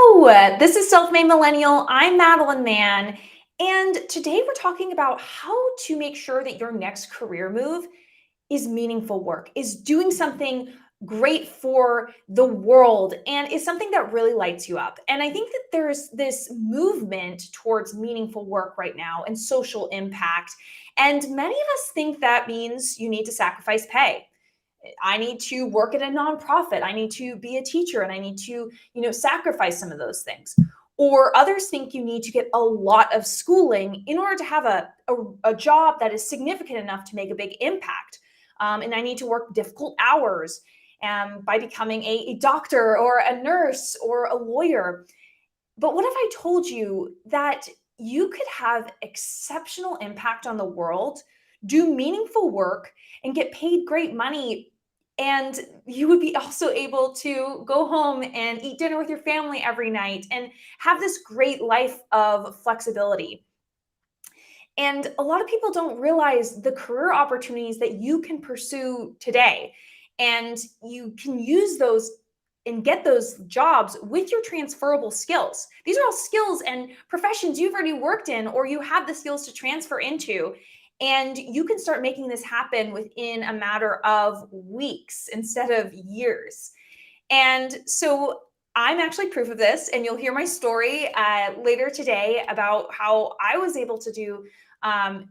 Hello, this is Self-Made Millennial. I'm Madeline Mann, and today we're talking about how to make sure that your next career move is meaningful work, is doing something great for the world, and is something that really lights you up. And I think that there's this movement towards meaningful work right now and social impact. And many of us think that means you need to sacrifice pay. I need to work at a nonprofit. I need to be a teacher and I need to, sacrifice some of those things. Or others think you need to get a lot of schooling in order to have a job that is significant enough to make a big impact. And I need to work difficult hours by becoming a doctor or a nurse or a lawyer. But what if I told you that you could have exceptional impact on the world, do meaningful work, and get paid great money? And you would be also able to go home and eat dinner with your family every night and have this great life of flexibility. And a lot of people don't realize the career opportunities that you can pursue today. And you can use those and get those jobs with your transferable skills. These are all skills and professions you've already worked in, or you have the skills to transfer into. And you can start making this happen within a matter of weeks instead of years. And so I'm actually proof of this, and you'll hear my story later today about how I was able to do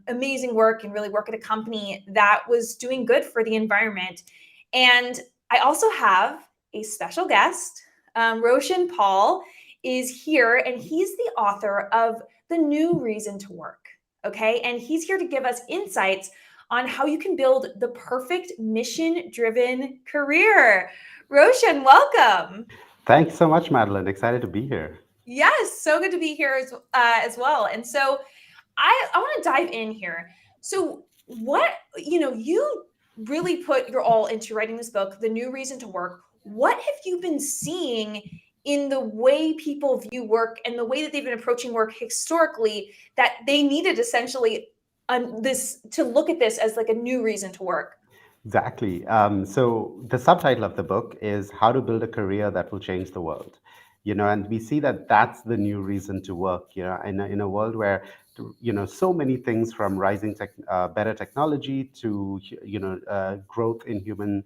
amazing work and really work at a company that was doing good for the environment. And I also have a special guest. Roshan Paul is here, and he's the author of The New Reason to Work. Okay. And he's here to give us insights on how you can build the perfect mission driven career. Roshan, welcome. Thanks so much, Madeline. Excited to be here. Yes, so good to be here as well. And so I want to dive in here. So you really put your all into writing this book, The New Reason to Work. What have you been seeing in the way people view work and the way that they've been approaching work historically that they needed essentially this to look at this as like a new reason to work? Exactly. So the subtitle of the book is How to Build a Career That Will Change the World. And we see that that's the new reason to work, in a world where, so many things from rising better technology to, growth in human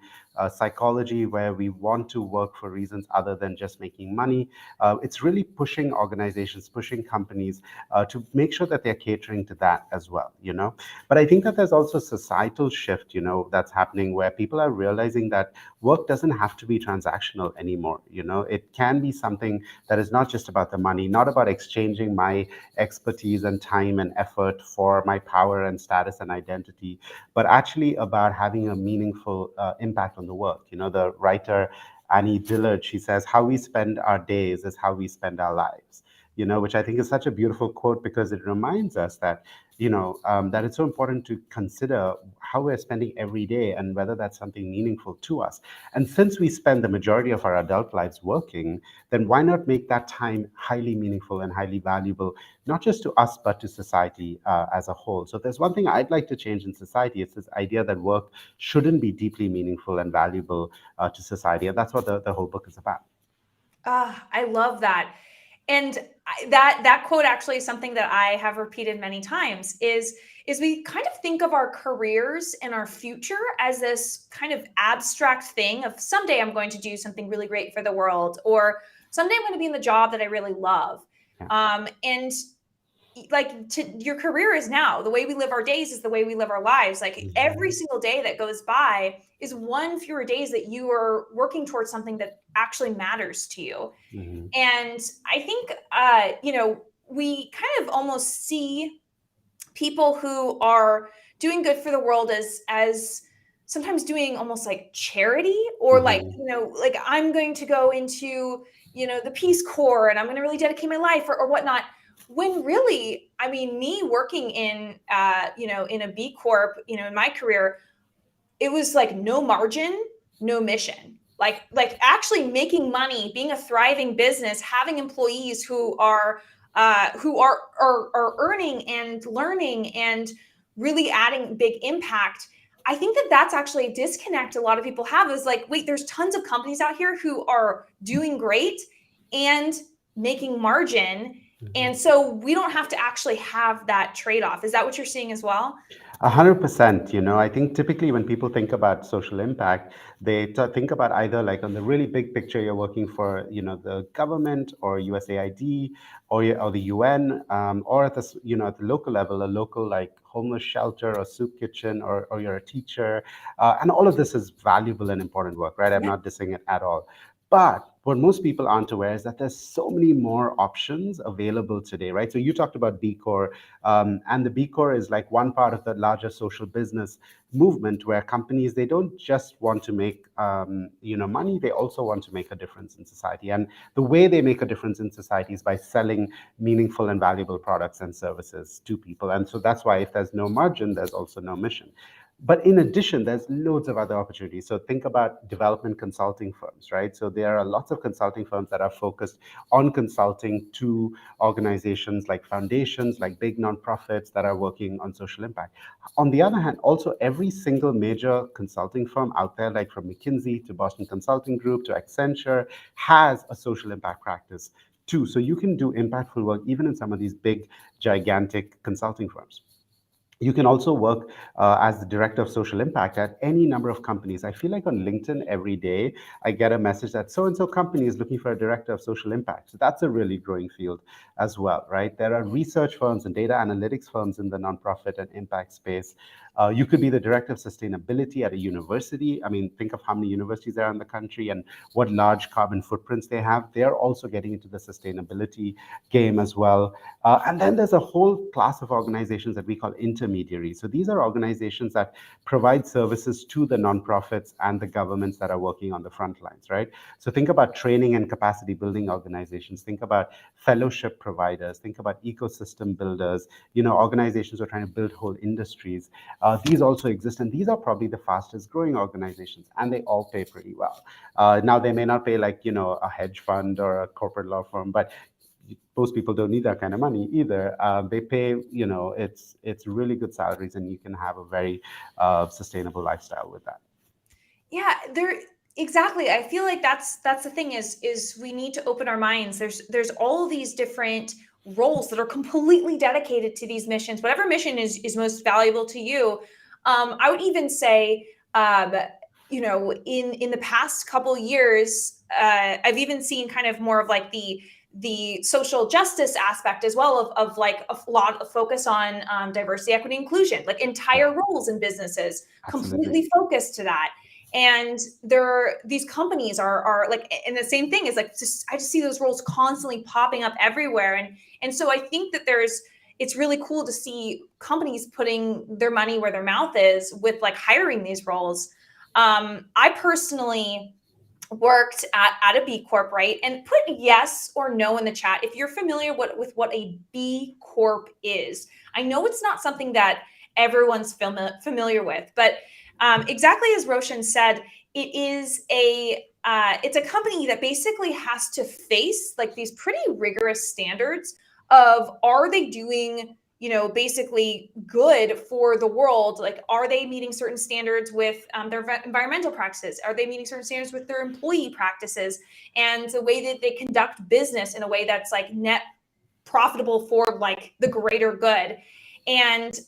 psychology, where we want to work for reasons other than just making money. It's really pushing organizations, pushing companies to make sure that they're catering to that as well. But I think that there's also a societal shift, that's happening where people are realizing that work doesn't have to be transactional anymore. It can be something that is not just about the money, not about exchanging my expertise and time and effort for my power and status and identity, but actually about having a meaningful impact on the work. The writer Annie Dillard, she says, how we spend our days is how we spend our lives. Which I think is such a beautiful quote because it reminds us that that it's so important to consider how we're spending every day and whether that's something meaningful to us. And since we spend the majority of our adult lives working, then why not make that time highly meaningful and highly valuable, not just to us, but to society as a whole? So if there's one thing I'd like to change in society, it's this idea that work shouldn't be deeply meaningful and valuable to society. And that's what the whole book is about. I love that. And that quote actually is something that I have repeated many times is we kind of think of our careers and our future as this kind of abstract thing of someday I'm going to do something really great for the world, or someday I'm going to be in the job that I really love. Yeah. And your career is now. The way we live our days is the way we live our lives. Like every single day that goes by is one fewer days that you are working towards something that actually matters to you. Mm-hmm. And I think, we kind of almost see people who are doing good for the world as sometimes doing almost like charity, or like, Mm-hmm. like I'm going to go into, the Peace Corps and I'm going to really dedicate my life or whatnot. When really, I mean, me working in, in a B Corp, in my career, it was like no margin, no mission. Like actually making money, being a thriving business, having employees who are earning and learning and really adding big impact. I think that that's actually a disconnect a lot of people have, is like, wait, there's tons of companies out here who are doing great and making margin. Mhm. And so we don't have to actually have that trade-off. Is that what you're seeing as well? 100%. I think typically when people think about social impact, they think about either like on the really big picture, you're working for, the government or USAID or the UN, or at at the local level, a local like homeless shelter or soup kitchen, or you're a teacher. And all of this is valuable and important work, right? I'm Yeah. not dissing it at all. But what most people aren't aware is that there's so many more options available today, right? So you talked about B Corp, and the B Corp is like one part of the larger social business movement where companies, they don't just want to make money, they also want to make a difference in society. And the way they make a difference in society is by selling meaningful and valuable products and services to people. And so that's why if there's no margin, there's also no mission. But in addition, there's loads of other opportunities. So think about development consulting firms, right? So there are lots of consulting firms that are focused on consulting to organizations like foundations, like big nonprofits that are working on social impact. On the other hand, also every single major consulting firm out there, like from McKinsey to Boston Consulting Group to Accenture, has a social impact practice too. So you can do impactful work even in some of these big, gigantic consulting firms. You can also work as the director of social impact at any number of companies. I feel like on LinkedIn every day, I get a message that so and so company is looking for a director of social impact. So that's a really growing field as well, right? There are research firms and data analytics firms in the nonprofit and impact space. You could be the director of sustainability at a university. I mean, think of how many universities there are in the country and what large carbon footprints they have. They're also getting into the sustainability game as well. And then there's a whole class of organizations that we call intermediaries. So these are organizations that provide services to the nonprofits and the governments that are working on the front lines, right? So think about training and capacity building organizations. Think about fellowship providers. Think about ecosystem builders, organizations who are trying to build whole industries. These also exist, and these are probably the fastest growing organizations, and they all pay pretty well. Now, they may not pay like, a hedge fund or a corporate law firm, but most people don't need that kind of money either. They pay, it's really good salaries, and you can have a very sustainable lifestyle with that. Yeah, there exactly. I feel like that's the thing is we need to open our minds. There's all these different roles that are completely dedicated to these missions. Whatever mission is most valuable to you. I would even say, um, in the past couple years, I've even seen kind of more of like the social justice aspect as well of like a lot of focus on diversity, equity, inclusion, like Yeah, entire roles in businesses absolutely. completely focused to that. And these companies are like, and the same thing is like, I just see those roles constantly popping up everywhere. And so I think that it's really cool to see companies putting their money where their mouth is with like hiring these roles. I personally worked at a B Corp, right? And put yes or no in the chat if you're familiar with what a B Corp is. I know it's not something that everyone's familiar with, but exactly as Roshan said, it's a company that basically has to face like these pretty rigorous standards of, are they doing, basically good for the world? Like, are they meeting certain standards with their environmental practices? Are they meeting certain standards with their employee practices and the way that they conduct business in a way that's like net profitable for like the greater good? And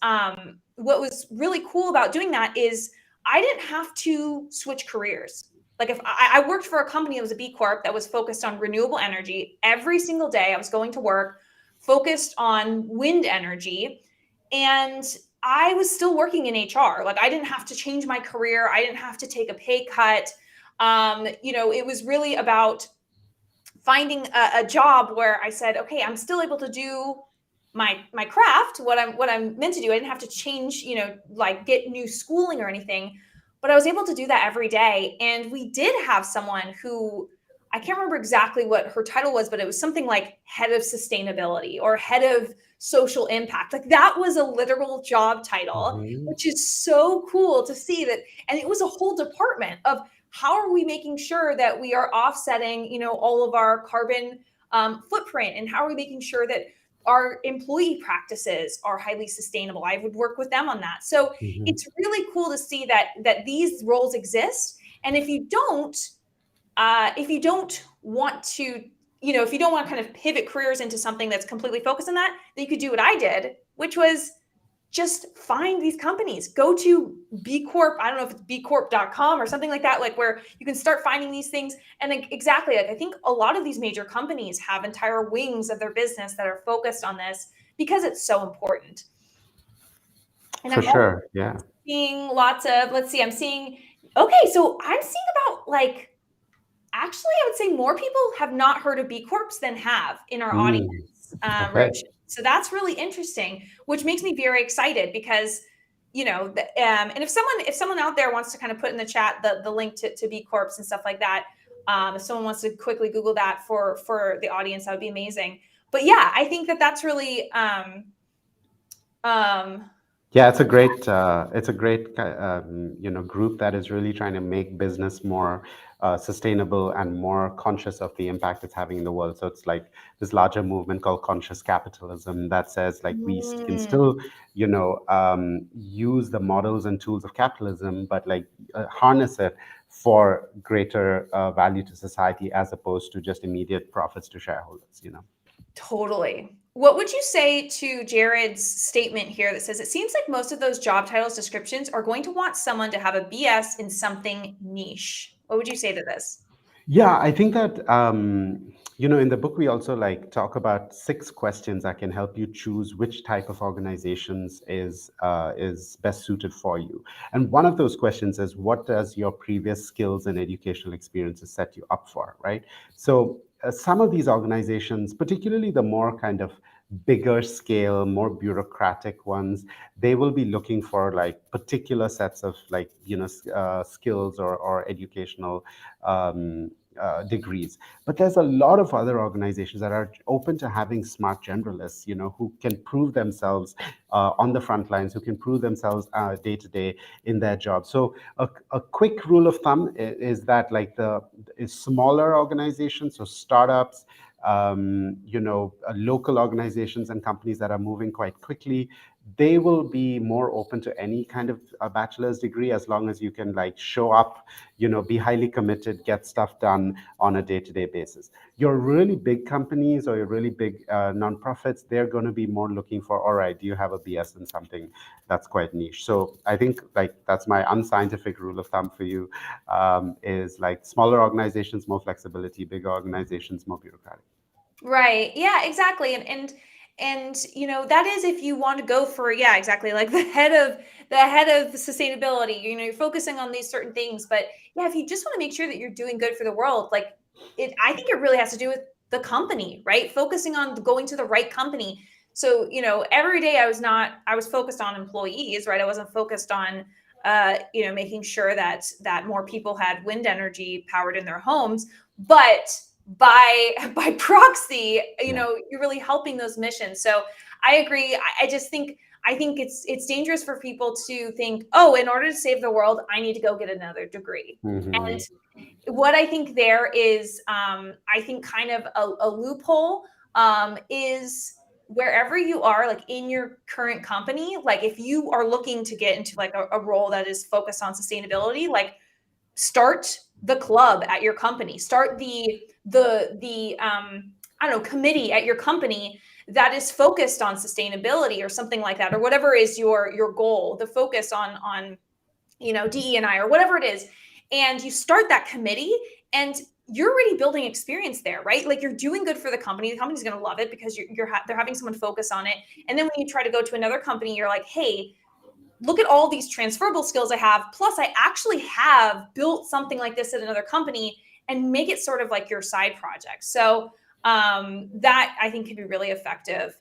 what was really cool about doing that is I didn't have to switch careers. Like, if I worked for a company that was a B Corp that was focused on renewable energy every single day, I was going to work focused on wind energy, and I was still working in HR. Like, I didn't have to change my career. I didn't have to take a pay cut. It was really about finding a job where I said, okay, I'm still able to do my craft, what I'm meant to do. I didn't have to change, like get new schooling or anything, but I was able to do that every day. And we did have someone who, I can't remember exactly what her title was, but it was something like head of sustainability or head of social impact. Like, that was a literal job title, Mhm. which is so cool to see that. And it was a whole department of, how are we making sure that we are offsetting, all of our carbon footprint, and how are we making sure that our employee practices are highly sustainable? I would work with them on that. So Mhm. it's really cool to see that these roles exist. And if you don't want to if you don't want to kind of pivot careers into something that's completely focused on that, then you could do what I did, which was just find these companies. Go to B Corp. I don't know if it's bcorp.com or something like that, like where you can start finding these things. And like, exactly, like I think a lot of these major companies have entire wings of their business that are focused on this because it's so important. And For I'm also sure. Yeah. seeing lots of, let's see, I'm seeing, okay, so I'm seeing about like, actually, I would say more people have not heard of B Corps than have in our audience, Mm, okay. Roshan. So that's really interesting, which makes me very excited because, and if someone out there wants to kind of put in the chat the link to B Corps and stuff like that, if someone wants to quickly Google that for the audience, that would be amazing. But yeah, I think that that's really um, Yeah, it's a great, group that is really trying to make business more sustainable and more conscious of the impact it's having in the world. So it's like this larger movement called conscious capitalism that says like can mm, still, use the models and tools of capitalism, but like harness it for greater value to society as opposed to just immediate profits to shareholders. totally. What would you say to Jared's statement here that says it seems like most of those job titles descriptions are going to want someone to have a BS in something niche? What would you say to this? Yeah, I think that in the book we also like talk about 6 questions that can help you choose which type of organizations is best suited for you. And one of those questions is, what does your previous skills and educational experiences set you up for, right? So some of these organizations, particularly the more kind of bigger scale, more bureaucratic ones, they will be looking for like particular sets of like skills or educational degrees. But there's a lot of other organizations that are open to having smart generalists, who can prove themselves on the front lines, who can prove themselves day to day in their job. So a quick rule of thumb is that like the is smaller organizations, so startups, local organizations and companies that are moving quite quickly, they will be more open to any kind of a bachelor's degree as long as you can like show up, be highly committed, get stuff done on a day-to-day basis. Your really big companies or your really big nonprofits, they're going to be more looking for, all right, do you have a BS in something that's quite niche? So I think like that's my unscientific rule of thumb for you, is like smaller organizations, more flexibility, bigger organizations, more bureaucratic. Right. Yeah, exactly. And that is if you want to go for, yeah, exactly, like the head of sustainability, you're focusing on these certain things, but yeah, if you just want to make sure that you're doing good for the world, like I think it really has to do with the company, right? Focusing on going to the right company. So, every day I was focused on employees, right? I wasn't focused on making sure that more people had wind energy powered in their homes, but by proxy, Yeah. you're really helping those missions. So I agree. I just think it's dangerous for people to think, oh, in order to save the world, I need to go get another degree. And Hmm. what I think there is, I think kind of a loophole, is wherever you are, like in your current company, like if you are looking to get into like a role that is focused on sustainability, like start the club at your company, start the I don't know, committee at your company that is focused on sustainability or something like that, or whatever is your goal, the focus on DE&I or whatever it is, and you start that committee, and you're already building experience there, right? Like you're doing good for the company's going to love it because they're having someone focus on it. And then when you try to go to another company, you're like, hey, look at all these transferable skills I have. Plus, I actually have built something like this at another company, and make it sort of like your side project. So that I think can be really effective.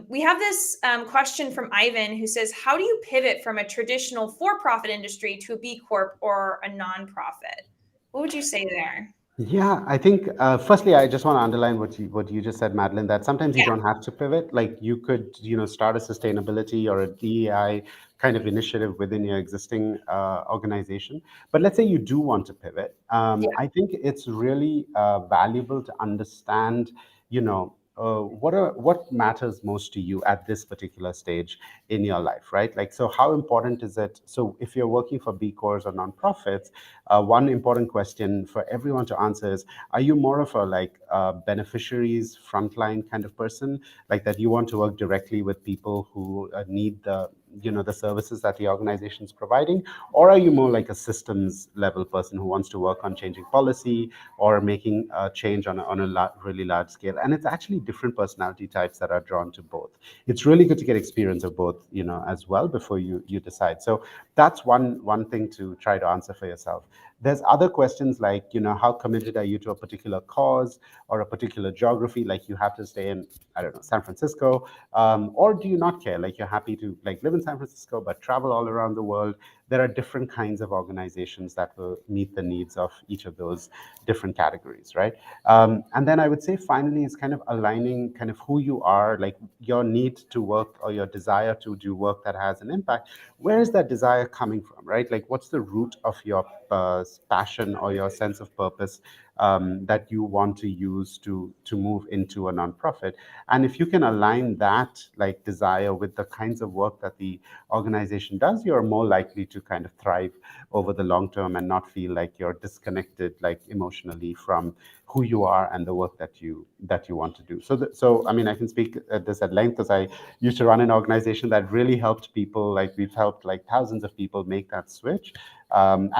We have this question from Ivan who says, how do you pivot from a traditional for-profit industry to a B Corp or a nonprofit? What would you say there? Yeah, I think firstly, I just want to underline what you just said, Madeline. That sometimes you Yeah. don't have to pivot. Like you could, start a sustainability or a DEI kind of initiative within your existing organization. But let's say you do want to pivot. Yeah. I think it's really valuable to understand, what matters most to you at this particular stage in your life, right? Like, so how important is it? So if you're working for B Corps or nonprofits, one important question for everyone to answer is: are you more of a like beneficiaries frontline kind of person, like that you want to work directly with people who need the the services that the organization is providing, or are you more like a systems level person who wants to work on changing policy or making a change on really large scale? And it's actually different personality types that are drawn to both. It's really good to get experience of both, as well before you decide. So that's one thing to try to answer for yourself. There's other questions like, how committed are you to a particular cause or a particular geography? Like, you have to stay in, I don't know, San Francisco, or do you not care? Like, you're happy to like live in San Francisco but travel all around the world. There are different kinds of organizations that will meet the needs of each of those different categories, right? And then I would say finally is kind of aligning kind of who you are, like your need to work or your desire to do work that has an impact. Where is that desire coming from, right? Like, what's the root of your passion or your sense of purpose that you want to use to move into a nonprofit? And if you can align that like desire with the kinds of work that the organization does, you're more likely to kind of thrive over the long term and not feel like you're disconnected, like emotionally, from who you are and the work that you want to do. So I mean, I can speak at this at length, because I used to run an organization that really helped people. Like, we've helped like thousands of people make that switch. And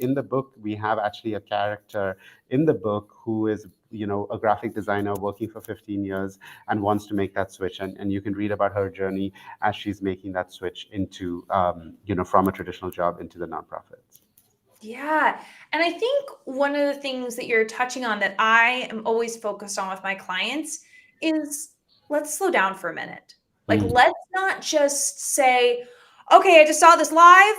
in the book, we have actually a character in the book who is, a graphic designer working for 15 years and wants to make that switch. And you can read about her journey as she's making that switch into, from a traditional job into the nonprofits. Yeah. And I think one of the things that you're touching on that I am always focused on with my clients is, let's slow down for a minute. Like, Mm, let's not just say, okay, I just saw this live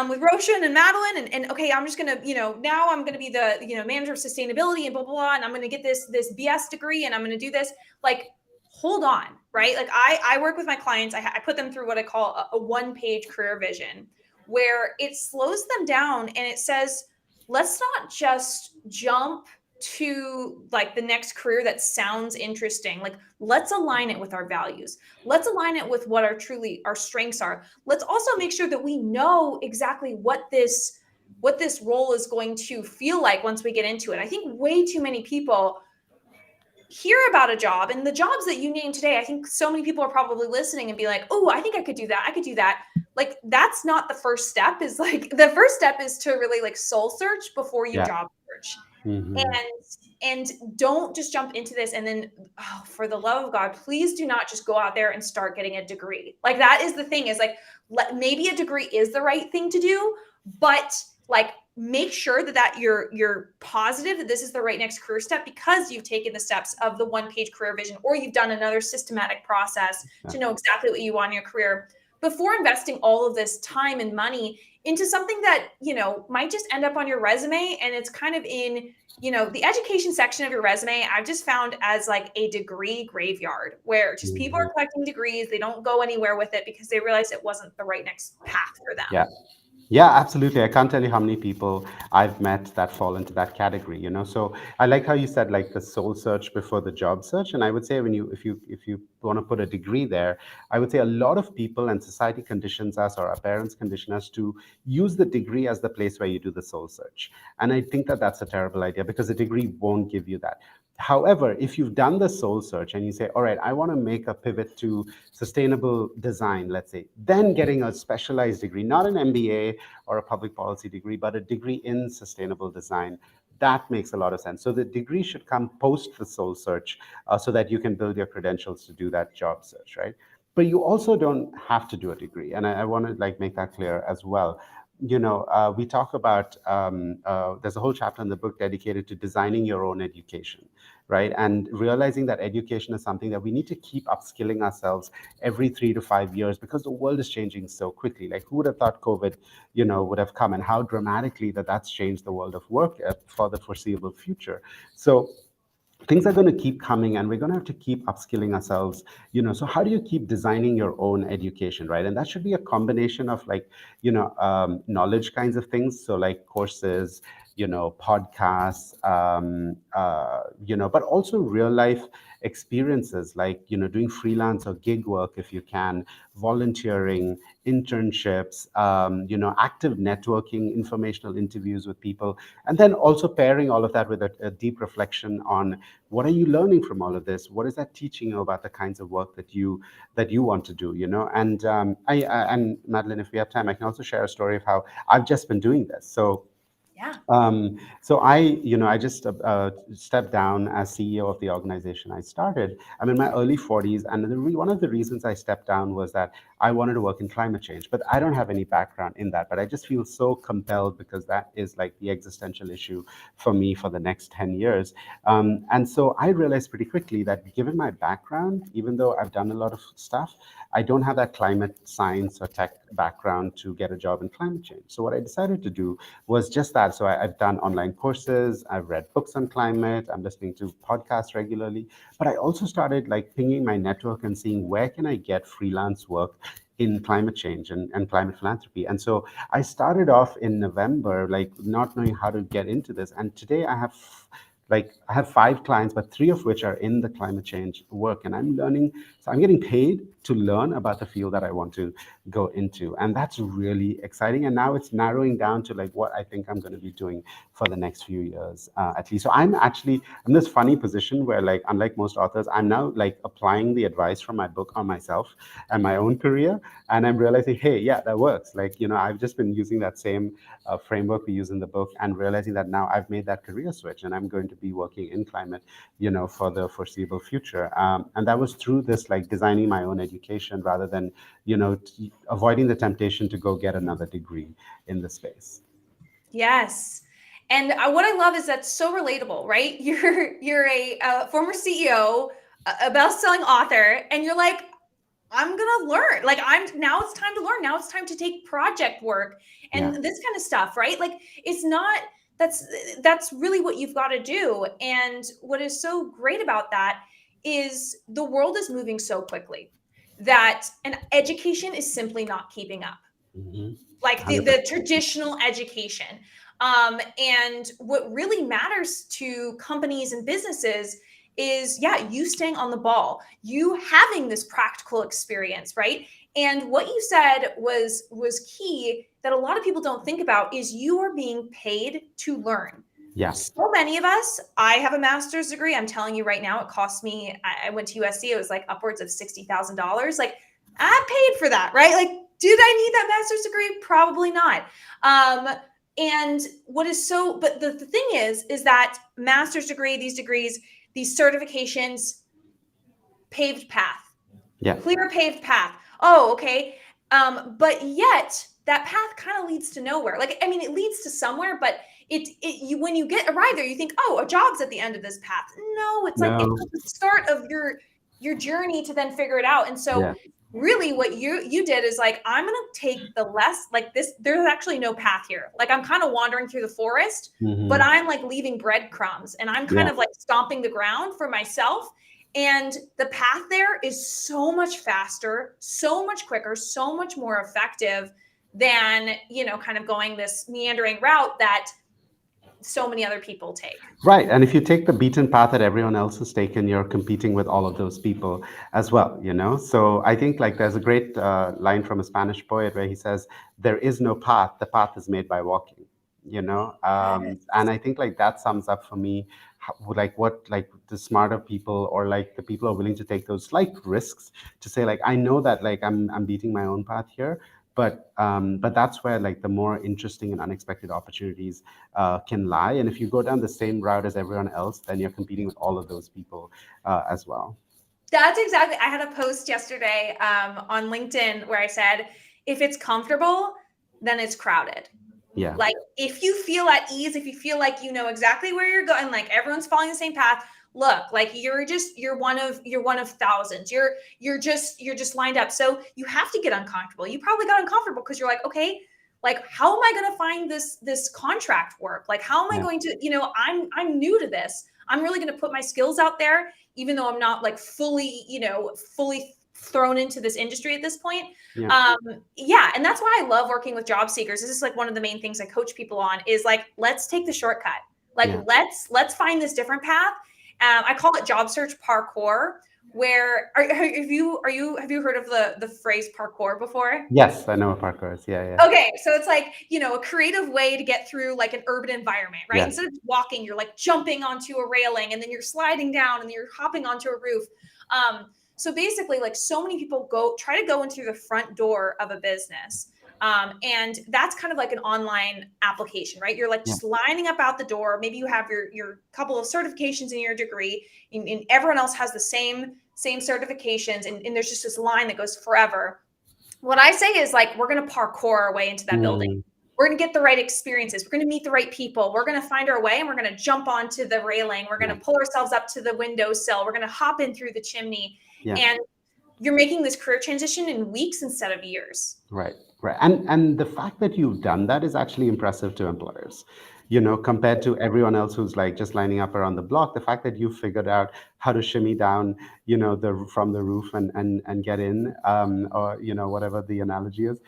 with Roshan and Madeline, and okay, I'm just gonna, now I'm gonna be the, manager of sustainability and blah blah blah, and I'm gonna get this BS degree, and I'm gonna do this. Like, hold on, right? Like, I work with my clients. I put them through what I call a 1-page career vision, where it slows them down and it says, let's not just jump to like the next career that sounds interesting. Like, let's align it with our values. Let's align it with what our strengths are. Let's also make sure that we know exactly what this role is going to feel like once we get into it. I think way too many people hear about a job, and the jobs that you named today, I think so many people are probably listening and be like, oh, I think I could do that, I could do that. Like, that's not the first step. Is like, the first step is to really like soul search before you yeah. job search. Hmm. And don't just jump into this and then, oh, for the love of God, please do not just go out there and start getting a degree. Like, that is the thing, is like, maybe a degree is the right thing to do, but like, make sure that you're positive that this is the right next career step, because you've taken the steps of the 1-page career vision, or you've done another systematic process to know exactly what you want in your career, before investing all of this time and money into something that might just end up on your resume, and it's kind of in the education section of your resume. I've just found as like a degree graveyard, where just people are Hmm. collecting degrees, they don't go anywhere with it because they realize it wasn't the right next path for Yeah. them. Yeah, absolutely. I can't tell you how many people I've met that fall into that category. So I like how you said like the soul search before the job search. And I would say, if you want to put a degree there, I would say a lot of people and society conditions us, or our parents condition us, to use the degree as the place where you do the soul search. And I think that that's a terrible idea, because a degree won't give you that. However, if you've done the soul search and you say, all right, I want to make a pivot to sustainable design, let's say, then getting a specialized degree, not an MBA or a public policy degree, but a degree in sustainable design, that makes a lot of sense. So the degree should come post the soul search, so that you can build your credentials to do that job search, right? But you also don't have to do a degree, and I want to like make that clear as well. We talk about, there's a whole chapter in the book dedicated to designing your own education, right? And realizing that education is something that we need to keep upskilling ourselves every 3 to 5 years, because the world is changing so quickly. Like, who would have thought COVID, would have come, and how dramatically that's changed the world of work for the foreseeable future. So things are going to keep coming, and we're going to have to keep upskilling ourselves. So how do you keep designing your own education, right? And that should be a combination of like, knowledge kinds of things, so like courses, podcasts, but also real life experiences like, doing freelance or gig work if you can, volunteering, internships, active networking, informational interviews with people, and then also pairing all of that with a deep reflection on what are you learning from all of this? What is that teaching you about the kinds of work that you want to do? And Madeline, if we have time, I can also share a story of how I've just been doing this. Yeah. So I just stepped down as CEO of the organization I started. I'm in my early 40s, and one of the reasons I stepped down was that I wanted to work in climate change, but I don't have any background in that. But I just feel so compelled because that is like the existential issue for me for the next 10 years. And so I realized pretty quickly that given my background, even though I've done a lot of stuff, I don't have that climate science or tech background to get a job in climate change. So what I decided to do was just that. So I've done online courses, I've read books on climate, I'm listening to podcasts regularly, but I also started like pinging my network and seeing where can I get freelance work in climate change and climate philanthropy. And so I started off in November, like not knowing how to get into this. And today I have 5 clients, but 3 of which are in the climate change work. And I'm learning, so I'm getting paid to learn about the field that I want to go into. And that's really exciting. And now it's narrowing down to like what I think I'm going to be doing for the next few years, at least. So I'm actually in this funny position where, like, unlike most authors, I'm now like applying the advice from my book on myself and my own career. And I'm realizing, hey, yeah, that works. Like, I've just been using that same framework we use in the book and realizing that now I've made that career switch and I'm going to be working in climate, for the foreseeable future. And that was through this, like designing my own education rather than, avoiding the temptation to go get another degree in the space. Yes. And what I love is that's so relatable, right? You're a former CEO, a best-selling author, and you're like, I'm gonna learn. Like now it's time to learn. Now it's time to take project work Yeah. and this kind of stuff, right? Like it's not that's that's really what you've got to do. And what is so great about that is the world is moving so quickly that an education is simply not keeping up, Hmm. like the 100%. traditional education. And what really matters to companies and businesses is, yeah, you staying on the ball, you having this practical experience, right? And what you said was key that a lot of people don't think about is you are being paid to learn. Yeah. So many of us, I have a master's degree. I'm telling you right now, it cost me, I went to USC, it was like upwards of $60,000. Like I paid for that, right? Like, did I need that master's degree? Probably not. And what is so, but the thing is that master's degree, these degrees, these certifications, paved path, Yeah. clear paved path. Oh, okay. But yet that path kind of leads to nowhere. Like, I mean, it leads to somewhere, but you when you arrive there, you think, oh, a job's at the end of this path. No, it's like it's No. like the start of your journey to then figure it out. And so Yeah. really what you did is like, I'm gonna take the less like this, there's actually no path here. Like I'm kind of wandering through the forest, but Hmm. I'm like leaving breadcrumbs and I'm kind Yeah. of like stomping the ground for myself, and the path there is so much faster, so much quicker, so much more effective than, kind of going this meandering route that so many other people take. Right. And if you take the beaten path that everyone else has taken, you're competing with all of those people as well. So I think like there's a great line from a Spanish poet where he says, there is no path, the path is made by walking. And I think like that sums up for me like what like the smarter people or like the people who are willing to take those slight risks to say like I know that like I'm beating my own path here, but that's where like the more interesting and unexpected opportunities can lie. And if you go down the same route as everyone else, then you're competing with all of those people as well. That's exactly. I had a post yesterday on LinkedIn where I said, if it's comfortable, then it's crowded. Yeah. Like if you feel at ease, if you feel like you know exactly where you're going, like everyone's following the same path, look, like you're one of thousands. You're just lined up. So you have to get uncomfortable. You probably got uncomfortable because you're like, okay, like how am I going to find this contract work? Like how am I Yeah. going to, I'm new to this. I'm really going to put my skills out there, even though I'm not like fully thrown into this industry at this point. Yeah. Um, yeah, and that's why I love working with job seekers. This is like one of the main things I coach people on is like, let's take the shortcut. Like Yeah. let's find this different path. I call it job search parkour. Where have you heard of the phrase parkour before? Yes, I know what parkour is. Yeah, yeah. Okay, so it's like, a creative way to get through like an urban environment, right? Yes. Instead of walking, you're like jumping onto a railing and then you're sliding down and then you're hopping onto a roof. So basically, like so many people try to go into the front door of a business. And that's kind of like an online application, right? You're like Yeah. just lining up out the door. Maybe you have your couple of certifications in your degree, and everyone else has the same certifications, and there's just this line that goes forever. What I say is like, we're going to parkour our way into that building. Mm, We're going to get the right experiences. We're going to meet the right people. We're going to find our way and we're going to jump onto the railing. We're going yeah. to pull ourselves up to the windowsill. We're going to hop in through the chimney. Yeah. And you're making this career transition in weeks instead of years. Right, right. And the fact that you've done that is actually impressive to employers. Compared to everyone else who's like just lining up around the block, the fact that you figured out how to shimmy down, the from the roof and get in, or whatever the analogy is,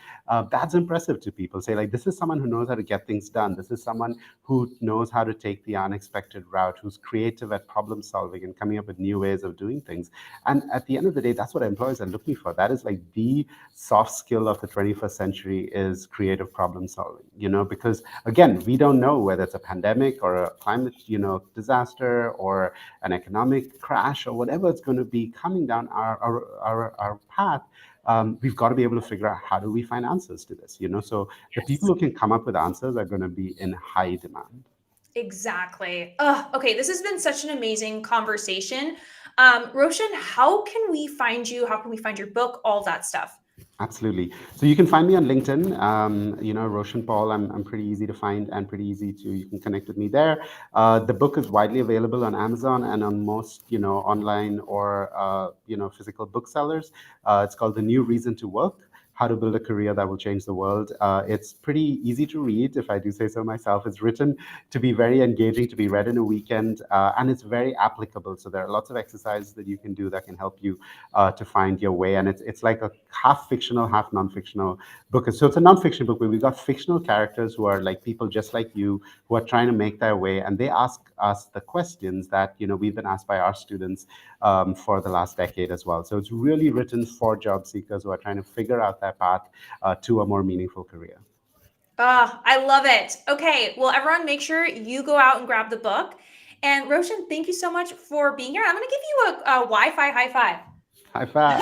that's impressive to people. Say like, this is someone who knows how to get things done. This is someone who knows how to take the unexpected route, who's creative at problem solving and coming up with new ways of doing things. And at the end of the day, that's what employers are looking for. That is like the soft skill of the 21st century, is creative problem solving, because again, we don't know whether it's a pandemic or a climate, disaster, or an economic crash, or whatever it's going to be coming down our path. We've got to be able to figure out how do we find answers to this, so the people Yes. who can come up with answers are going to be in high demand. Exactly. Okay, this has been such an amazing conversation. Roshan, how can we find you? How can we find your book? All that stuff. Absolutely. So you can find me on LinkedIn, Roshan Paul. I'm pretty easy to find and pretty easy you can connect with me there. The book is widely available on Amazon and on most, online or, physical booksellers. It's called The New Reason to Work: How to Build a Career That Will Change the World. It's pretty easy to read, if I do say so myself. It's written to be very engaging, to be read in a weekend, and it's very applicable. So there are lots of exercises that you can do that can help you to find your way. And it's like a half fictional, half non-fictional book. So it's a non-fiction book where we've got fictional characters who are like people just like you, who are trying to make their way, and they ask us the questions that we've been asked by our students for the last decade as well. So it's really written for job seekers who are trying to figure out their path to a more meaningful career. I love it. Okay, well, everyone, make sure you go out and grab the book. And Roshan, thank you so much for being here. I'm going to give you a Wi-Fi high five. High five.